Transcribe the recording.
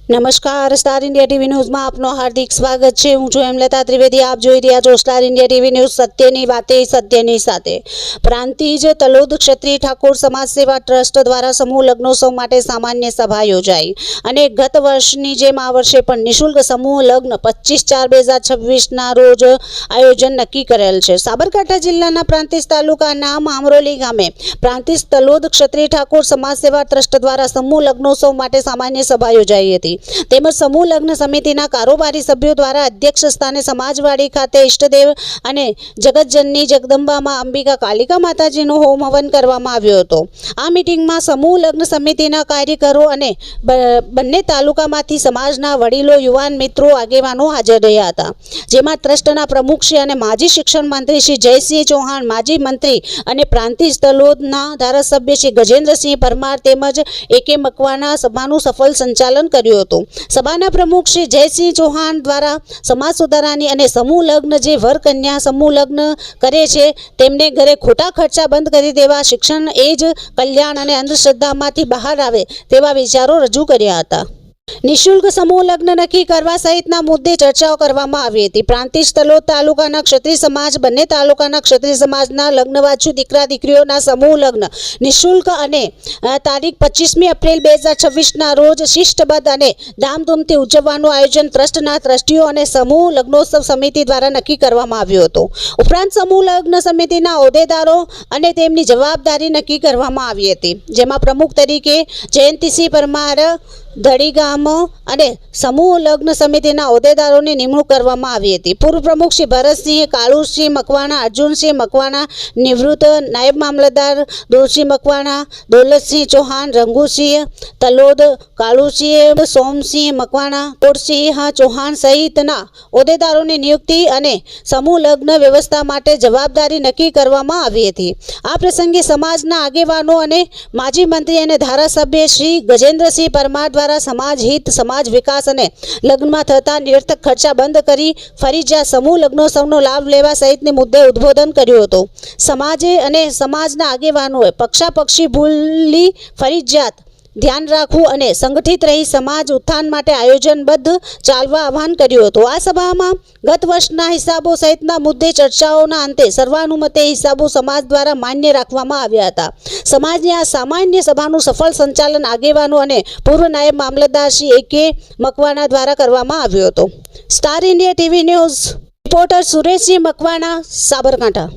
નમસ્કાર, star India TV ન્યૂઝમાં આપનું હાર્દિક સ્વાગત છે। હું છું હેમલતા ત્રિવેદી। આપ જોઈ રહ્યા છો સ્ટાર ઇન્ડિયા ટીવી ન્યૂઝ। સત્યની વાતે સત્યની સાથે। પ્રાંતિજ તલોદ ક્ષત્રિય ઠાકોર સમાજ સેવા ટ્રસ્ટ દ્વારા સમૂહ લગ્નોત્સવ માટે સામાન્ય સભા યોજાઈ અને ગત વર્ષની જેમ આ વર્ષે પણ નિઃશુલ્ક સમૂહ લગ્ન 25/4/2026ના રોજ આયોજન નક્કી કરેલ છે। સાબરકાંઠા જિલ્લાના પ્રાંતિજ તાલુકાના મામરોલી ગામે પ્રાંતિજ તલોદ ક્ષત્રિય ઠાકોર સમાજ સેવા ટ્રસ્ટ દ્વારા સમૂહ લગ્નોત્સવ માટે સામાન્ય સભા યોજાઈ હતી। તેમજ સમૂહ લગ્ન સમિતિના કારોબારી સભ્યો દ્વારા અધ્યક્ષ સ્થાને સમાજવાડી ખાતે ઇષ્ટદેવ અને જગતજનની જગદંબામાં અંબિકા કાલિકા માતાજીનો હોમ હવન કરવામાં આવ્યો હતો। આ મીટિંગમાં સમૂહ લગ્ન સમિતિના કાર્યકરો અને બંને તાલુકામાંથી સમાજના વડીલો, યુવાન મિત્રો, આગેવાનો હાજર રહ્યા હતા। જેમાં ટ્રસ્ટના પ્રમુખ શ્રી અને માજી શિક્ષણ મંત્રી શ્રી જયસિંહ ચૌહાણ, માજી મંત્રી અને પ્રાંતિજ તલોદના ધારાસભ્ય શ્રી ગજેન્દ્રસિંહ પરમાર તેમજ એકે મકવાણા સભાનું સફળ સંચાલન કર્યું હતું। સભાના પ્રમુખ શ્રી જયસિંહ ચૌહાણ દ્વારા સમાજ સુધારાની અને સમૂહ લગ્ન જે વર કન્યા સમૂહ લગ્ન કરે છે તેમને ઘરે ખોટા ખર્ચા બંધ કરી દેવા, શિક્ષણ એ જ કલ્યાણ અને અંધશ્રદ્ધામાંથી બહાર આવે તેવા વિચારો રજૂ કર્યા હતા। નિઃશુલ્ક સમૂહ લગ્ન નક્કી કરવા સહિતના મુદ્દે ચર્ચાઓ કરવામાં આવી હતી। પ્રાંતિજ તલોદ તાલુકાના ક્ષત્રિય સમાજ, બંને તાલુકાના ક્ષત્રિય સમાજના લગ્નવાચુ દીકરા દીકરીઓના સમૂહ લગ્ન નિઃશુલ્ક અને તારીખ 25મી એપ્રિલ 2026ના રોજ શિસ્તબદ્ધ અને ધામધૂમથી ઉજવવાનું આયોજન ટ્રસ્ટના ટ્રસ્ટીઓ અને સમૂહ લગ્નોત્સવ સમિતિ દ્વારા નક્કી કરવામાં આવ્યું હતું। ઉપરાંત સમૂહ લગ્ન સમિતિના હોદ્દેદારો અને તેમની જવાબદારી નક્કી કરવામાં આવી હતી। જેમાં પ્રમુખ તરીકે જયંતિસિંહ પરમાર ધડી ગામ અને સમૂહ લગ્ન સમિતિના હોદ્દેદારોની નિમણૂક કરવામાં આવી હતી। પૂર્વ પ્રમુખ શ્રી ભરતસિંહ, કાળુસિંહ મકવાણા, અર્જુનસિંહ મકવાણા નિવૃત્ત, નાયબ મામલતદાર દોલસિંહ મકવાણા, દોલતસિંહ ચૌહાણ, રંગુસિંહ તલોદ, કાળુસિંહ, સોમસિંહ મકવાણા, કોટસિંહ ચૌહાણ સહિતના હોદ્દેદારોની નિયુક્તિ અને સમૂહ લગ્ન વ્યવસ્થા માટે જવાબદારી નક્કી કરવામાં આવી હતી। આ પ્રસંગે સમાજના આગેવાનો અને માજી મંત્રી અને ધારાસભ્ય શ્રી ગજેન્દ્રસિંહ પરમાર દ્વારા સમાજ હિત, સમાજ વિકાસ અને લગ્નમાં થતા નિરર્થક ખર્ચા બંધ કરી ફરજિયાત સમૂહ લગ્નોત્સવનો લાભ લેવા સહિતની મુદ્દે ઉદ્બોધન કર્યું હતું। સમાજે અને સમાજના આગેવાનોએ પક્ષાપક્ષી ભૂલી ફરજિયાત ધ્યાન રાખવું અને સંગઠિત રહી સમાજ ઉત્થાન માટે આયોજનબદ્ધ ચાલવા આહ્વાન કર્યું હતું। આ સભામાં ગત વર્ષના હિસાબો સહિતના મુદ્દે ચર્ચાઓના અંતે સર્વાનુમતે હિસાબો સમાજ દ્વારા માન્ય રાખવામાં આવ્યા હતા। સમાજની આ સામાન્ય સભાનું સફળ સંચાલન આગેવાનો અને પૂર્વ નાયબ મામલતદાર શ્રી એકે મકવાણા દ્વારા કરવામાં આવ્યું હતું। Star India TV news reporter Sureshsinh Makwana, Sabarkantha.